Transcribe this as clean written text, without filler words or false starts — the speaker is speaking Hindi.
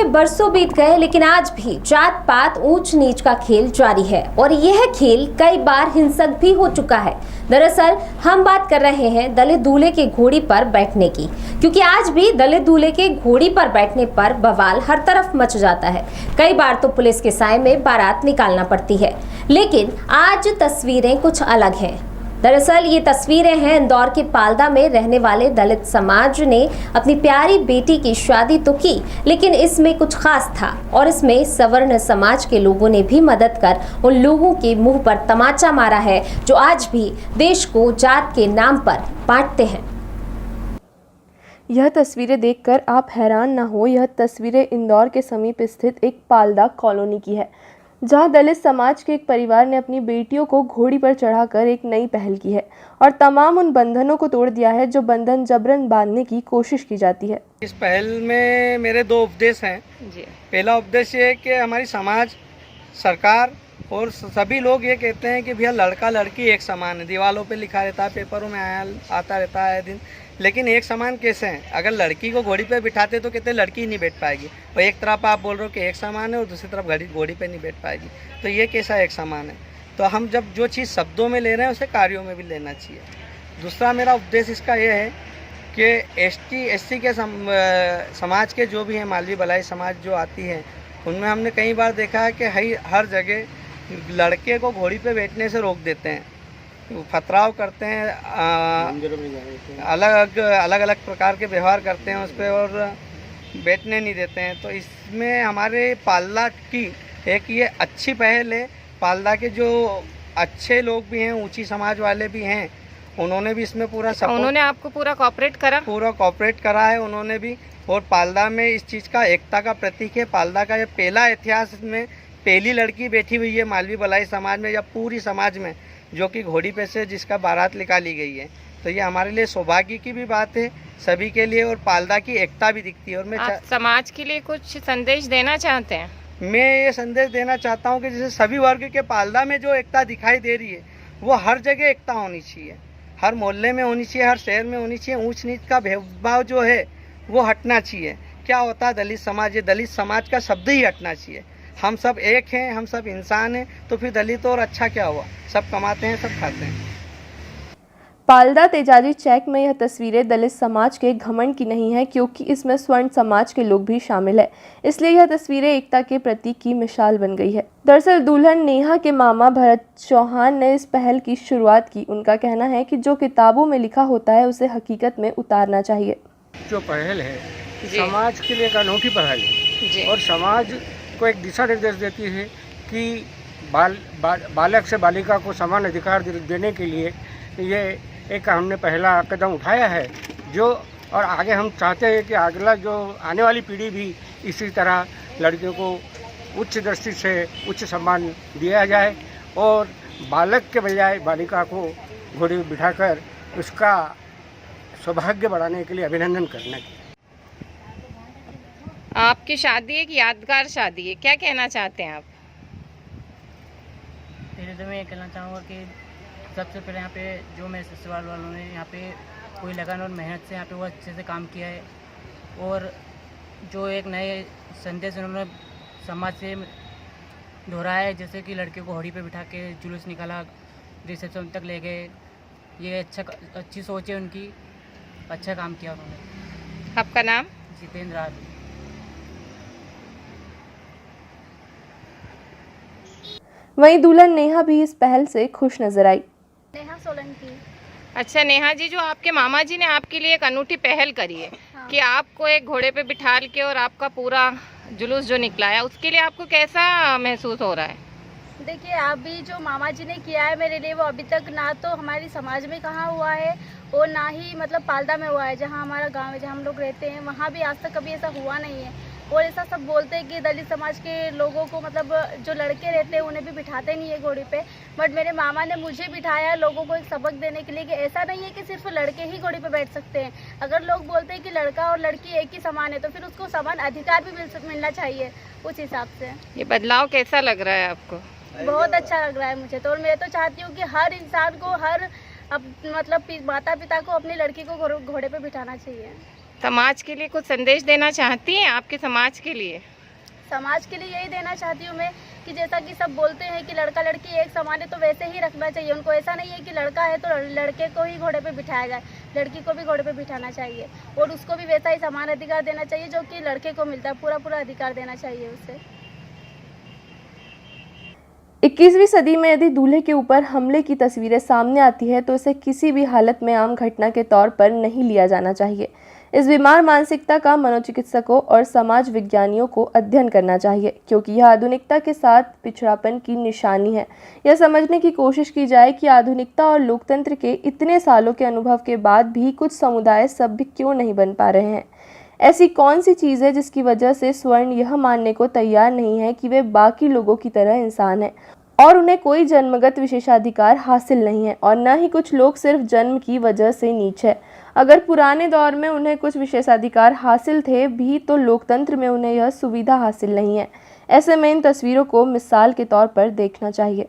बरसों बीत गए, लेकिन आज भी जात पात ऊंच नीच का खेल जारी है और यह खेल कई बार हिंसक भी हो चुका है। दरअसल हम बात कर रहे हैं दलित दूल्हे के घोड़ी पर बैठने की, क्योंकि आज भी दलित दूल्हे के घोड़ी पर बैठने पर बवाल हर तरफ मच जाता है। कई बार तो पुलिस के साए में बारात निकालना पड़ती है, लेकिन आज तस्वीरें कुछ अलग हैं। दरअसल ये तस्वीरें हैं इंदौर के पाल्दा में रहने वाले दलित समाज ने अपनी प्यारी बेटी की शादी तो की, लेकिन इसमें कुछ खास था और इसमें सवर्ण समाज के लोगों ने भी मदद कर उन लोगों के मुंह पर तमाचा मारा है जो आज भी देश को जात के नाम पर बांटते हैं। यह तस्वीरें देखकर आप हैरान ना हो। यह तस्वीरें इंदौर के समीप स्थित एक पाल्दा कॉलोनी की है, जहां दलित समाज के एक परिवार ने अपनी बेटियों को घोड़ी पर चढ़ाकर एक नई पहल की है और तमाम उन बंधनों को तोड़ दिया है जो बंधन जबरन बांधने की कोशिश की जाती है। इस पहल में मेरे दो उपदेश हैं जी। पहला उपदेश ये है कि हमारी समाज, सरकार और सभी लोग ये कहते हैं कि भैया लड़का लड़की एक समान है। दीवारों पे लिखा रहता है, पेपरों में आता रहता है दिन, लेकिन एक समान कैसे हैं? अगर लड़की को घोड़ी पे बिठाते तो कहते लड़की ही नहीं बैठ पाएगी, और एक तरफ आप बोल रहे हो कि एक समान है और दूसरी तरफ घोड़ी पे नहीं बैठ पाएगी, तो ये कैसा एक समान है? तो हम जब जो चीज़ शब्दों में ले रहे हैं उसे कार्यों में भी लेना चाहिए। दूसरा मेरा उपदेश इसका ये है कि ST के समाज के जो भी हैं, मालवी बलाई समाज जो आती है, उनमें हमने कई बार देखा है कि हर जगह लड़के को घोड़ी पे बैठने से रोक देते हैं, पथराव करते हैं, अलग अलग प्रकार के व्यवहार करते हैं उस पर और बैठने नहीं देते हैं। तो इसमें हमारे पाल्दा की एक ये अच्छी पहल है। पाल्दा के जो अच्छे लोग भी हैं, ऊंची समाज वाले भी हैं, उन्होंने भी इसमें पूरा सपोर्ट, उन्होंने आपको पूरा कॉपरेट करा है उन्होंने भी। और पाल्दा में इस चीज़ का एकता का प्रतीक है। पाल्दा का ये पहला इतिहास में पहली लड़की बैठी हुई है मालवी बलाई समाज में या पूरी समाज में, जो कि घोड़ी पे से जिसका बारात निकाली गई है। तो ये हमारे लिए सौभाग्य की भी बात है सभी के लिए, और पाल्दा की एकता भी दिखती है। और मैं समाज के लिए कुछ संदेश देना चाहते हैं? मैं ये संदेश देना चाहता हूँ कि जैसे सभी वर्ग के पाल्दा में जो एकता दिखाई दे रही है, वो हर जगह एकता होनी चाहिए, हर मोहल्ले में होनी चाहिए, हर शहर में होनी चाहिए। ऊंच नीच का भेदभाव जो है वो हटना चाहिए। क्या होता है दलित समाज, ये दलित समाज का शब्द ही हटना चाहिए। हम सब एक हैं, हम सब इंसान हैं, तो फिर दलित और अच्छा क्या हुआ? सब कमाते हैं, सब खाते हैं। पाल्दा तेजाजी चेक में यह तस्वीरें दलित समाज के घमंड की नहीं है, क्योंकि इसमें स्वर्ण समाज के लोग भी शामिल है, इसलिए यह तस्वीरें एकता के प्रतीक की मिसाल बन गई है। दरअसल दुल्हन नेहा के मामा भरत चौहान ने इस पहल की शुरुआत की। उनका कहना है कि जो किताबों में लिखा होता है उसे हकीकत में उतारना चाहिए। जो पहल है समाज के लिए एक अनूठी पहल है और समाज को एक दिशा निर्देश देती है कि बालक से बालिका को समान अधिकार देने के लिए ये एक हमने पहला कदम उठाया है, जो और आगे हम चाहते हैं कि अगला जो आने वाली पीढ़ी भी इसी तरह लड़कियों को उच्च दृष्टि से उच्च सम्मान दिया जाए और बालक के बजाय बालिका को घोड़ी बिठाकर उसका सौभाग्य बढ़ाने के लिए अभिनंदन करना। आपकी शादी एक यादगार शादी है, क्या कहना चाहते हैं आप? तो मैं ये कहना चाहूँगा कि सबसे पहले यहाँ पे जो मेरे ससुराल वालों ने यहाँ पे कोई लगन और मेहनत से यहाँ पे वो अच्छे से काम किया है, और जो एक नए संदेश उन्होंने समाज से दोहराया है, जैसे कि लड़के को घोड़ी पे बिठा के जुलूस निकाला, रिसेप्शन तक ले गए। ये अच्छी सोच है उनकी, अच्छा काम किया उन्होंने। आपका नाम? जितेंद्र आदि। वहीं दुल्हन नेहा भी इस पहल से खुश नजर आई। नेहा सोलंकी। अच्छा नेहा जी, जो आपके मामा जी ने आपके लिए एक अनूठी पहल करी है कि आपको एक घोड़े पे बिठा के और आपका पूरा जुलूस जो निकला है, उसके लिए आपको कैसा महसूस हो रहा है? देखिए, अभी जो मामा जी ने किया है मेरे लिए, वो अभी तक ना तो हमारी समाज में कहाँ हुआ है और ना ही मतलब पाल्दा में हुआ है, जहाँ हमारा गांव है, जहाँ हम लोग रहते हैं, वहाँ भी आज तक कभी ऐसा हुआ नहीं है। और ऐसा सब बोलते हैं कि दलित समाज के लोगों को मतलब जो लड़के रहते हैं उन्हें भी बिठाते नहीं है घोड़ी पे, बट मेरे मामा ने मुझे बिठाया है लोगों को एक सबक देने के लिए कि ऐसा नहीं है कि सिर्फ लड़के ही घोड़ी पे बैठ सकते हैं। अगर लोग बोलते हैं कि लड़का और लड़की एक ही समान है, तो फिर उसको समान अधिकार भी मिलना चाहिए उस हिसाब से। ये बदलाव कैसा लग रहा है आपको? बहुत अच्छा लग रहा है मुझे तो, और मैं तो चाहती हूँ कि हर इंसान को, हर मतलब माता पिता को अपनी लड़की को घोड़े पे बिठाना चाहिए। समाज के लिए कुछ संदेश देना चाहती हैं? आपके समाज के लिए समाज के लिए यही देना चाहती हूँ मैं कि जैसा कि सब बोलते हैं कि लड़का लड़की एक समान है, तो वैसे ही रखना चाहिए उनको। ऐसा नहीं है कि लड़का है तो लड़के को ही घोड़े पे बिठाया जाए, लड़की को भी घोड़े पे बिठाना चाहिए और उसको भी वैसा ही समान अधिकार देना चाहिए जो कि लड़के को मिलता है। पूरा अधिकार देना चाहिए उसे। 21वीं सदी में यदि दूल्हे के ऊपर हमले की तस्वीरें सामने आती है तो इसे किसी भी हालत में आम घटना के तौर पर नहीं लिया जाना चाहिए। इस बीमार मानसिकता का मनोचिकित्सकों और समाज विज्ञानियों को अध्ययन करना चाहिए, क्योंकि यह आधुनिकता के साथ पिछड़ापन की निशानी है। यह समझने की कोशिश की जाए कि आधुनिकता और लोकतंत्र के इतने सालों के अनुभव के बाद भी कुछ समुदाय सभ्य क्यों नहीं बन पा रहे हैं। ऐसी कौन सी चीज़ है जिसकी वजह से स्वर्ण यह मानने को तैयार नहीं है कि वे बाकी लोगों की तरह इंसान हैं और उन्हें कोई जन्मगत विशेषाधिकार हासिल नहीं है, और न ही कुछ लोग सिर्फ जन्म की वजह से नीच है। अगर पुराने दौर में उन्हें कुछ विशेषाधिकार हासिल थे भी तो लोकतंत्र में उन्हें यह सुविधा हासिल नहीं है। ऐसे में इन तस्वीरों को मिसाल के तौर पर देखना चाहिए।